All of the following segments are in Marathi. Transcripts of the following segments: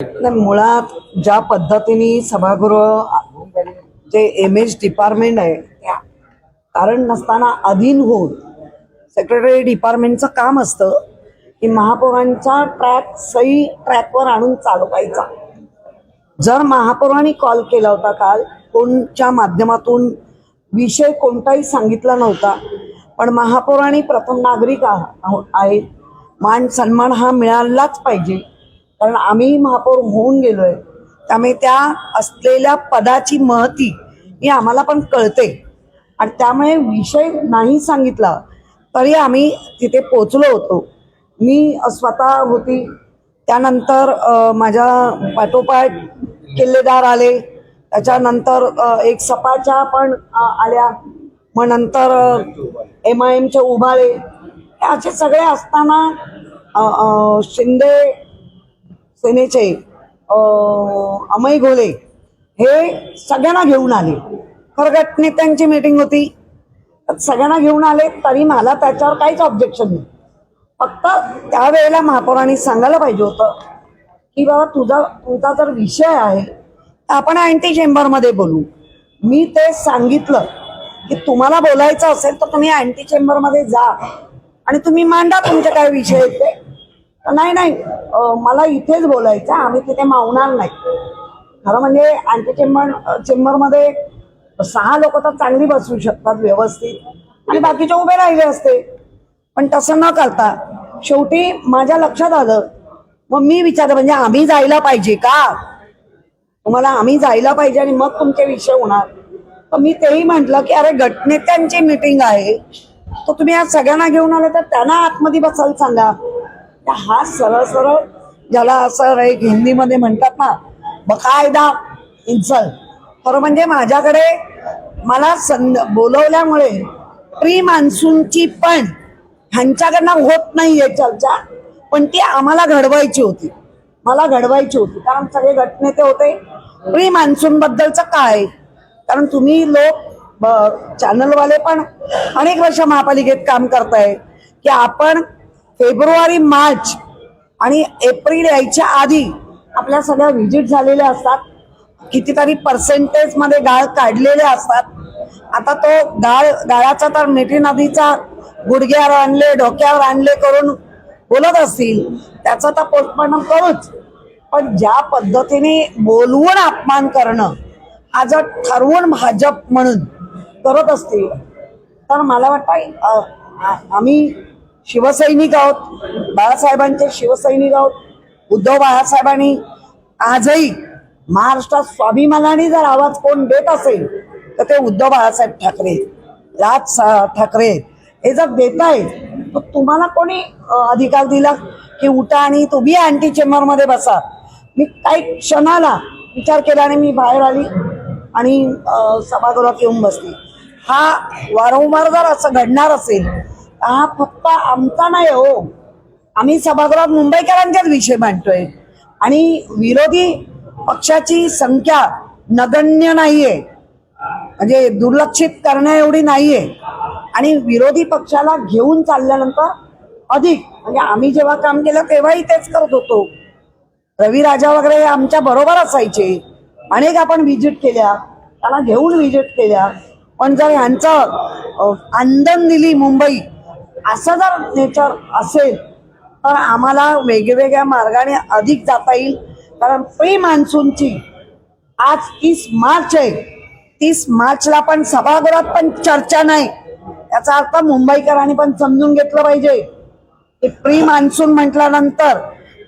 नाही, मुळात ज्या पद्धतीने सभागृह जे एमएच डिपार्टमेंट आहे कारण नसताना अधीन होऊन सेक्रेटरी डिपार्टमेंटचं काम असतं की महापौरांचा ट्रॅक सही ट्रॅकवर आणून चालवायचा. जर महापौरांनी कॉल केला होता काल, फोनच्या माध्यमातून विषय कोणताही सांगितला नव्हता, पण महापौरांनी प्रथम नागरिक आहेत, मान सन्मान हा मिळालाच पाहिजे, कारण आम्ही महापौर होऊन गेलोय. त्यामुळे त्या असलेल्या पदाची महती ही आम्हाला पण कळते आणि त्यामुळे विषय नाही सांगितला तरी आम्ही तिथे पोचलो होतो. मी स्वतः होती, त्यानंतर माझ्या पाठोपाठ किल्लेदार आले, त्याच्यानंतर एक सपाच्या पण आल्या, मग नंतर MIMचे उभाळे, असे सगळे असताना शिंदे सेनेचे अमय घोले हे सगळ्यांना घेऊन आले. खरं गटनेत्यांची मीटिंग होती, सगळ्यांना घेऊन आले तरी मला त्याच्यावर काहीच ऑब्जेक्शन नाही. फक्त त्यावेळेला महापौरांनी सांगायला पाहिजे होतं की बाबा तुमचा जर विषय आहे तर आपण अँटी चेंबरमध्ये बोलू. मी ते सांगितलं की तुम्हाला बोलायचं असेल तर तुम्ही अँटी चेंबरमध्ये जा आणि तुम्ही मांडा तुमचे काय विषय आहेत ते. नाही मला इथेच बोलायचं, आम्ही तिथे मावणार नाही. खरं म्हणजे अँटी चेंबरमध्ये 6 लोक तर चांगली बसू शकतात व्यवस्थित आणि बाकीचे उभे राहिले असते, पण तसं न करता शेवटी माझ्या लक्षात आलं. मग मी विचारलं म्हणजे आम्ही जायला पाहिजे का, तुम्हाला आम्ही जायला पाहिजे आणि मग तुमचे विषय होणार. तर मी तेही म्हटलं की अरे गटनेत्यांची मीटिंग आहे, तर तुम्ही आज सगळ्यांना घेऊन आले तर त्यांना आतमध्ये बसायला सांगा. हा सरळ सरळ ज्याला असं एक हिंदीमध्ये म्हणतात ना बकायदा इन्सल्ट. खरं म्हणजे माझ्याकडे मला बोलवल्यामुळे प्री मान्सूनची पण ह्यांच्याकडनं होत नाहीये चर्चा, पण ती आम्हाला घडवायची होती, मला घडवायची होती, कारण सगळे गटनेते होते. प्री मान्सून बद्दलचं काय, कारण तुम्ही लोक चॅनलवाले पण अनेक वर्ष महापालिकेत काम करताय की आपण फेब्रुवारी मार्च आणि एप्रिल यायच्या आधी आपल्या सगळ्या व्हिजिट झालेल्या असतात, कितीतरी पर्सेंटेजमध्ये गाळ काढलेले असतात. आता तो गाळाचा तर मिठी नदीचा गुडघ्यावर आणले डोक्यावर आणले करून बोलत असतील, त्याचा तर पोस्टमॉर्टम करूच, पण ज्या पद्धतीने बोलवून अपमान करणं हा जर ठरवून भाजप म्हणून करत असतील तर मला वाटतं आम्ही शिवसैनिक आहोत, बाळासाहेबांचे शिवसैनिक आहोत. उद्धव बाळासाहेबांनी आजही महाराष्ट्रात स्वाभिमानाने जर आवाज कोण देत असेल तर ते उद्धव बाळासाहेब ठाकरे, राज ठाकरे हे जर देत आहेत तर तुम्हाला कोणी अधिकार दिला की उठा आणि तुम्ही अँटी चेंबरमध्ये बसा. मी काही क्षणाला विचार केला आणि मी बाहेर आली आणि सभागृहात येऊन बसली. हा वारंवार जर असं घडणार असेल हा फक्त आमचा नाही हो, आम्ही सभागृहात मुंबईकरांचाच विषय मांडतोय आणि विरोधी पक्षाची संख्या नगण्य नाहीये, म्हणजे दुर्लक्षित करण्या एवढी नाहीये. आणि विरोधी पक्षाला घेऊन चालल्यानंतर अधिक म्हणजे आम्ही जेव्हा काम केलं तेव्हाही तेच करत होतो. रवी राजा वगैरे आमच्या बरोबर असायचे, अनेक आपण व्हिजिट केल्या, त्याला घेऊन व्हिजिट केल्या. पण जर ह्यांचं आंदण दिली मुंबई असं जर नेचर असेल तर आम्हाला वेगवेगळ्या मार्गाने अधिक जाता येईल. कारण प्री मान्सूनची आज 30 मार्च आहे, 30 मार्चला पण सभागृहात पण चर्चा नाही. याचा अर्थ मुंबईकरांनी पण समजून घेतलं पाहिजे की प्री मान्सून म्हटल्यानंतर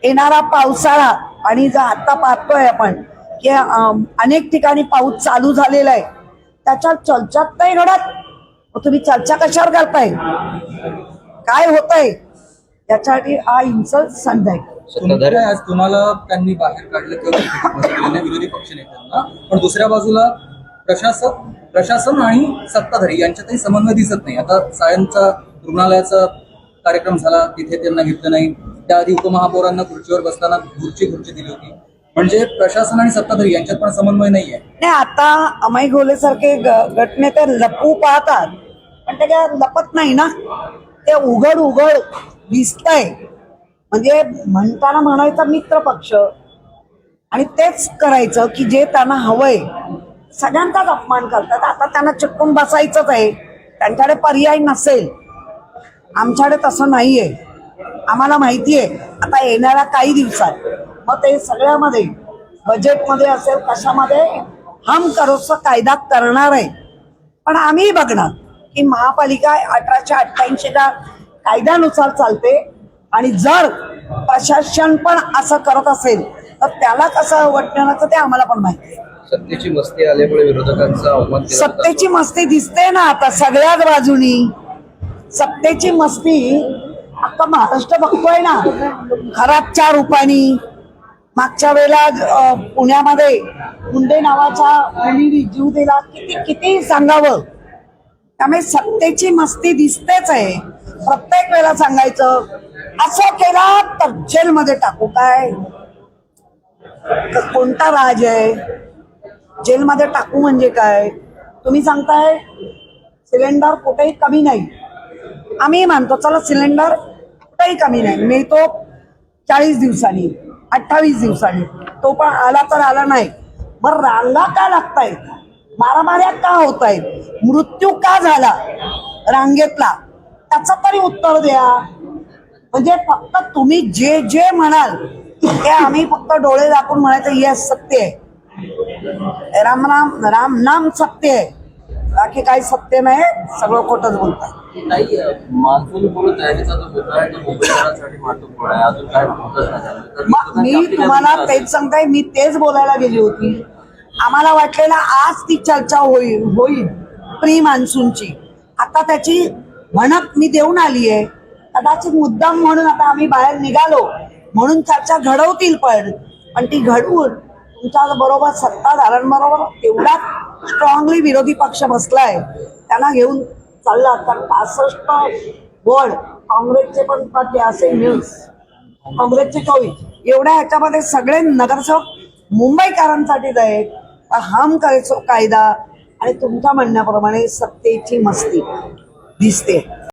येणारा पावसाळा आणि जर आता पाहतोय आपण की अनेक ठिकाणी पाऊस चालू झालेला आहे, त्याच्या चर्चात नाही घडत. तुम्ही चर्चा कशावर करताय, काय होतंय, त्याच्यासाठी हा इन्सल्ट संधी आहे. आज तुम्हाला त्यांनी बाहेर काढलं किंवा विरोधी पक्ष नेत्यांना, पण दुसऱ्या बाजूला प्रशासन आणि सत्ताधारी यांच्यातही समन्वय दिसत नाही. आता सायंचा रुग्णालयाचा कार्यक्रम झाला, तिथे त्यांना घेतलं नाही. त्याआधी उपमहापौरांना खुर्चीवर बसताना खुर्ची दिली होती. म्हणजे प्रशासन आणि सत्ताधारी यांच्यात पण समन्वय नाहीये. नाही, आता अमय घोले सारखे गटनेते लपू पाहतात, पण ते काय लपत नाही ना, ते उघड दिसतंय. म्हणजे म्हणताना म्हणायचा मित्र पक्ष, आणि तेच करायचं की जे त्यांना हवंय. सगळ्यांचाच अपमान करतात. आता त्यांना चिटकून बसायचंच आहे, त्यांच्याकडे पर्याय नसेल. आमच्याकडे तसं नाहीये. आम्हाला माहितीये आता येणाऱ्या काही दिवसात मग ते सगळ्यामध्ये बजेटमध्ये असेल कशामध्ये हम करोचा कायदा करणार आहे. पण आम्ही बघणार की महापालिका 1888च्या कायद्यानुसार चालते आणि जर प्रशासन पण असं करत असेल तर त्याला कसं वाटण्याचं ते आम्हाला पण माहिती आहे. सत्तेची मस्ती आल्यामुळे विरोधकांचा अवमान केला जातो. सत्तेची मस्ती दिसते ना आता सगळ्याच बाजूनी. सत्तेची मस्ती आता महाराष्ट्र बघतोय ना. खराबच्या रूपाने मागच्या वेळेला पुण्यामध्ये मुंडे नावाच्या मुलीने जीव दिला. किती सांगावं. त्यामुळे सत्तेची मस्ती दिसतेच आहे. प्रत्येक वेळेला सांगायचं असं केला तर जेलमध्ये टाकू काय. कोणता राज आहे. जेलमध्ये टाकू म्हणजे काय. तुम्ही सांगताय सिलेंडर कुठेही कमी नाही. आम्ही मानतो चला सिलेंडर कुठेही कमी नाही, मिळतो 40 दिवसांनी 28 दिवसांनी. तो पण आला तर आला नाही. मग रांगा का लागतायत, मारामाऱ्या का होत आहेत, मृत्यू का झाला रांगेतला, त्याचं तरी उत्तर द्या. म्हणजे फक्त तुम्ही जे जे म्हणाल ते आम्ही फक्त डोळे दाखवून म्हणायचं येस सत्य आहे. राम राम राम नाम सत्य आहे, बाकी काही सत्य नाही. सगळं खोटंच बोलतात. नाही मान्सून पूर्व तयारीचा जो मुद्दा आहे तो मुंबईकरांसाठी महत्वपूर्ण आहे. अजून काय होतच नाही. तर मग मी तुम्हाला तेच सांगताय. मी तेच बोलायला गेली होती. आम्हाला वाटलेला आज ती चर्चा होईल प्री मान्सूनची. आता त्याची म्हणत मी देऊन आली आहे. कदाचित मुद्दाम म्हणून आता आम्ही बाहेर निघालो म्हणून चर्चा घडवतील. पण ती घडवून तुमच्या बरोबर सत्ताधाऱ्यांबरोबर एवढा स्ट्रॉंगली विरोधी पक्ष बसलाय त्यांना घेऊन चालला. कारण 65 वॉर्ड काँग्रेसचे पण पाठी असे न्यूज, काँग्रेसचे 24 एवढ्या ह्याच्यामध्ये सगळे नगरसेवक मुंबईकरांसाठीच आहे. हम करायचो कायदा आणि तुमच्या म्हणण्याप्रमाणे सत्तेची मस्ती दिसते.